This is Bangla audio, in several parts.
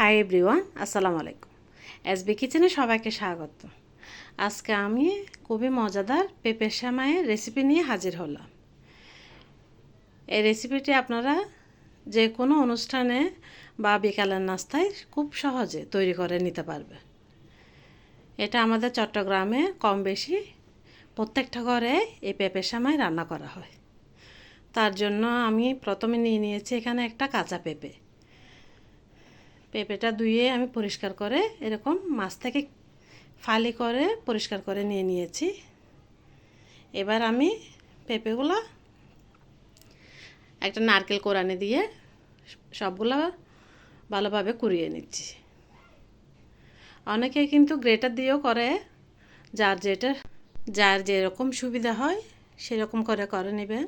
হাই এভরিওয়ান, আসসালামু আলাইকুম। এসবি কিচেনে সবাইকে স্বাগত। আজকে আমি খুবই মজাদার পেঁপের সেমাইয়ের রেসিপি নিয়ে হাজির হলাম। এই রেসিপিটি আপনারা যে কোনো অনুষ্ঠানে বা বিকালের নাস্তায় খুব সহজে তৈরি করে নিতে পারবেন। এটা আমাদের চট্টগ্রামে কম বেশি প্রত্যেকটা ঘরে এই পেঁপের সেমাই রান্না করা হয়। তার জন্য আমি প্রথমে নিয়ে নিয়েছি এখানে একটা কাঁচা পেঁপে। পেঁপেটা ধুয়ে আমি পরিষ্কার করে এরকম মাছ থেকে ফালি করে পরিষ্কার করে নিয়ে নিয়েছি। এবার আমি পেঁপেগুলো একটা নারকেল কোরানি দিয়ে সবগুলো ভালোভাবে কুড়িয়ে নিচ্ছি। অনেকে কিন্তু গ্রেটার দিয়েও করে, যার যেরকম সুবিধা হয় সেরকম করে নেবেন।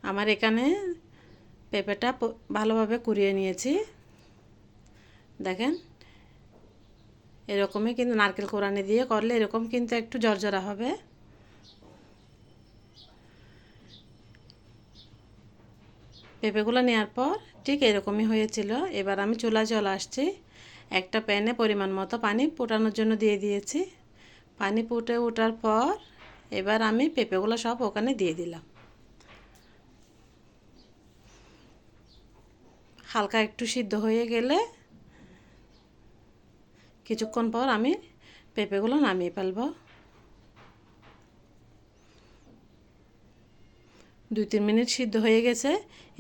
আমার এখানে পেঁপেটা ভালোভাবে কুড়িয়ে নিয়েছি। দেখেন, এরকমই কিন্তু নারকেল কোরানি দিয়ে করলে এরকম কিন্তু একটু জর্জরা হবে। পেঁপেগুলো নেওয়ার পর ঠিক এরকমই হয়েছিল। এবার আমি চুলায় চলে আসছি। একটা প্যানে পরিমাণ মতো পানি ফোটানোর জন্য দিয়ে দিয়েছি। পানি ফুটে ওঠার পর এবার আমি পেঁপেগুলো সব ওখানে দিয়ে দিলাম। হালকা একটু সিদ্ধ হয়ে গেলে কিছুক্ষণ পর আমি পেঁপেগুলো নামিয়ে ফেলব। 2-3 মিনিট সিদ্ধ হয়ে গেছে।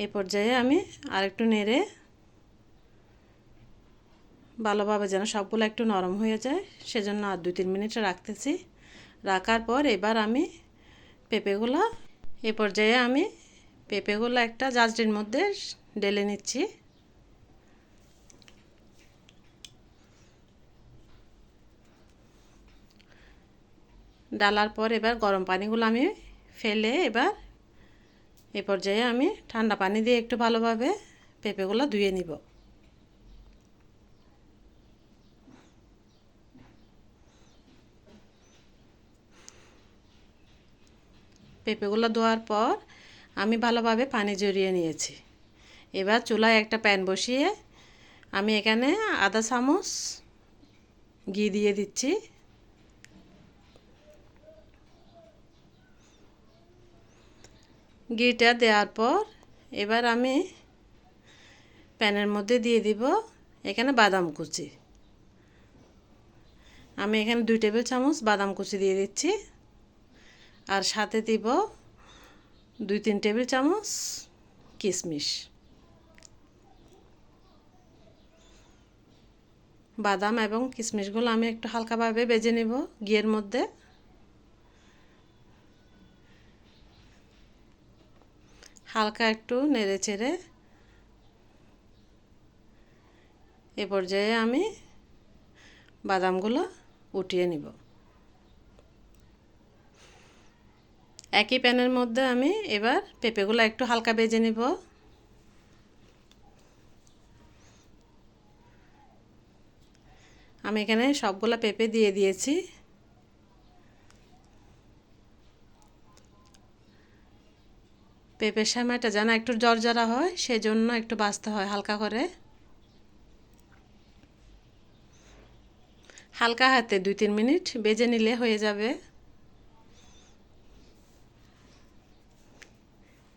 এই পর্যায়ে আমি আরেকটু নেড়ে ভালোভাবে যেন সবগুলো একটু নরম হয়ে যায় সেজন্য আর 2-3 মিনিট রাখতেছি। রাখার পর এবার আমি পেঁপেগুলো এই পর্যায়ে আমি পেঁপেগুলো একটা জাজরির মধ্যে ঢেলে নিচ্ছি। ডালার পর এবার গরম পানিগুলো আমি ফেলে এবার এই পর্যায়ে আমি ঠান্ডা পানি দিয়ে একটু ভালোভাবে পেঁপেগুলো ধুয়ে নিব। পেঁপেগুলো ধোয়ার পর আমি ভালোভাবে পানি ঝরিয়ে নিয়েছি। এবার চুলায় একটা প্যান বসিয়ে আমি এখানে আধা চামচ ঘি দিয়ে দিচ্ছি। ঘিটা দেওয়ার পর এবার আমি প্যানের মধ্যে দিয়ে দিব এখানে বাদাম কুচি। আমি এখানে 2 টেবিল চামচ বাদাম কুচি দিয়ে দিচ্ছি। আর সাথে দিব 2-3 টেবিল চামচ কিশমিশ। বাদাম এবং কিশমিশগুলো আমি একটু হালকাভাবে ভেজে নেব ঘিয়ের মধ্যে। হালকা একটু নেড়ে চেড়ে এ পর্যায়ে আমি বাদামগুলো উঠিয়ে নিব। একই প্যানের মধ্যে আমি এবার পেঁপেগুলো একটু হালকা ভেজে নিব। আমি এখানে সবগুলো পেঁপে দিয়ে দিয়েছি। পেঁপের সেমাইটা যেন একটু জর্জরা হয় সেজন্য একটু ভাজতে হয় হালকা করে। হালকা হাতে 2-3 মিনিট ভেজে নিলে হয়ে যাবে।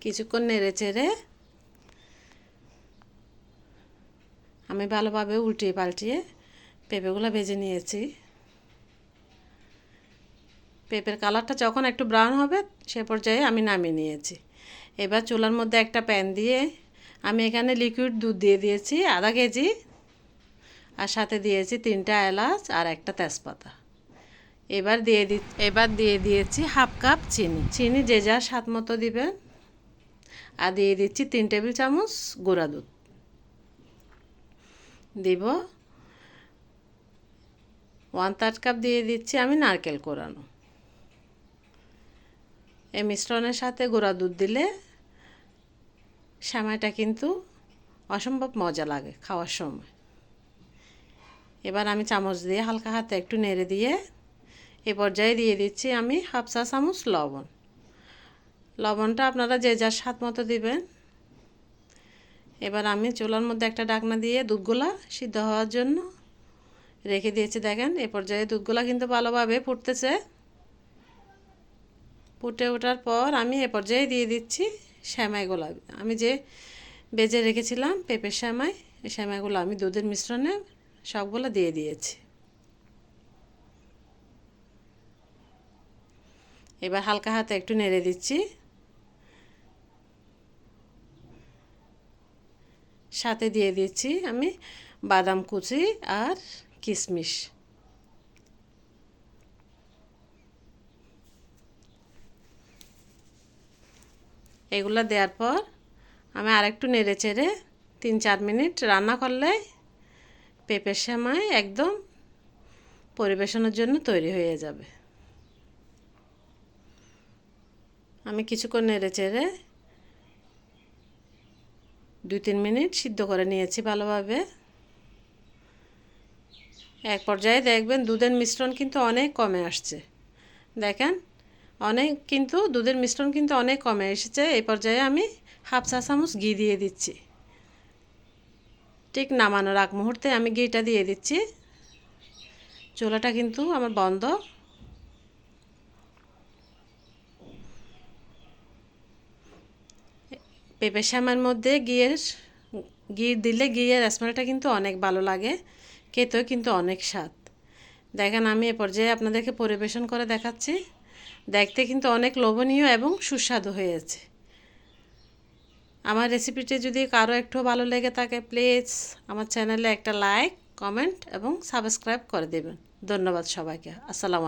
কিছুক্ষণ নেড়ে চেড়ে আমি ভালোভাবে উল্টিয়ে পাল্টিয়ে পেঁপেগুলো ভেজে নিয়েছি। পেঁপের কালারটা যখন একটু ব্রাউন হবে সে পর্যায়ে আমি নামিয়ে নিয়েছি। এবার চুলার মধ্যে একটা প্যান দিয়ে আমি এখানে লিকুইড দুধ দিয়ে দিয়েছি আধা কেজি। আর সাথে দিয়েছি 3টা এলাচ আর একটা তেজপাতা। এবার দিয়ে দিয়েছি হাফ কাপ চিনি যে যার স্বাদ মতো দিবেন। আর দিয়ে দিচ্ছি 3 টেবিল চামচ গুঁড়া দুধ। দিব 1/3 কাপ দিয়ে দিচ্ছি আমি নারকেল কোরানো। এই মিশ্রণের সাথে গুঁড়া দুধ দিলে সেমাইটা কিন্তু অসম্ভব মজা লাগে খাওয়ার সময়। এবার আমি চামচ দিয়ে হালকা হাতে একটু নেড়ে দিয়ে এই পর্যায়ে দিয়ে দিচ্ছি আমি হাফ চা চামচ লবণ। লবণটা আপনারা যে যার স্বাদ মতো দিবেন। এবার আমি চুলার মধ্যে একটা ঢাকনা দিয়ে দুধগুলা সিদ্ধ হওয়ার জন্য রেখে দিয়েছি। দেখেন এ পর্যায়ে দুধগুলা কিন্তু ভালোভাবে ফুটতেছে। ফুটে ওঠার পর আমি এ পর্যায়ে দিয়ে দিচ্ছি সেমাইগুলো। আমি যে বেজে রেখেছিলাম পেঁপের সেমাই, এই সেমাইগুলো আমি দুধের মিশ্রণে সবগুলো দিয়ে দিয়েছি। এবার হালকা হাতে একটু নেড়ে দিচ্ছি। সাথে দিয়ে দিচ্ছি আমি বাদাম কুচি আর কিশমিশ। এগুলো দেওয়ার পর আমি আরেকটু নেড়ে চেড়ে 3-4 মিনিট রান্না করলে পেঁপের সেমাই একদম পরিবেশনের জন্য তৈরি হয়ে যাবে। আমি কিছুক্ষণ নেড়ে চেড়ে 2-3 মিনিট সিদ্ধ করে নিয়েছি ভালোভাবে। এক পর্যায়ে দেখবেন দুধের মিশ্রণ কিন্তু অনেক কমে আসছে। দেখেন দুধের মিশ্রণ কিন্তু অনেক কমে এসেছে। এই পর্যায়ে আমি হাফ চা চামচ ঘি দিয়ে দিচ্ছি। ঠিক নামানোর আগ মুহূর্তে আমি ঘিটা দিয়ে দিচ্ছি। চুলাটা কিন্তু আমার বন্ধ। পেঁপে সেমাইয়ের মধ্যে ঘি দিলে ঘিয়ের স্মেলটা কিন্তু অনেক ভালো লাগে, খেতেও কিন্তু অনেক স্বাদ। দেখেন আমি এ পর্যায়ে আপনাদেরকে পরিবেশন করে দেখাচ্ছি। দেখতে কিন্তু অনেক লোভনীয় এবং সুস্বাদু হয়েছে। আমার রেসিপিটি যদি কারো একটু ভালো লেগে থাকে প্লিজ আমার চ্যানেলে একটা লাইক, কমেন্ট এবং সাবস্ক্রাইব করে দেবেন। ধন্যবাদ সবাইকে। আসসালামু আলাইকুম।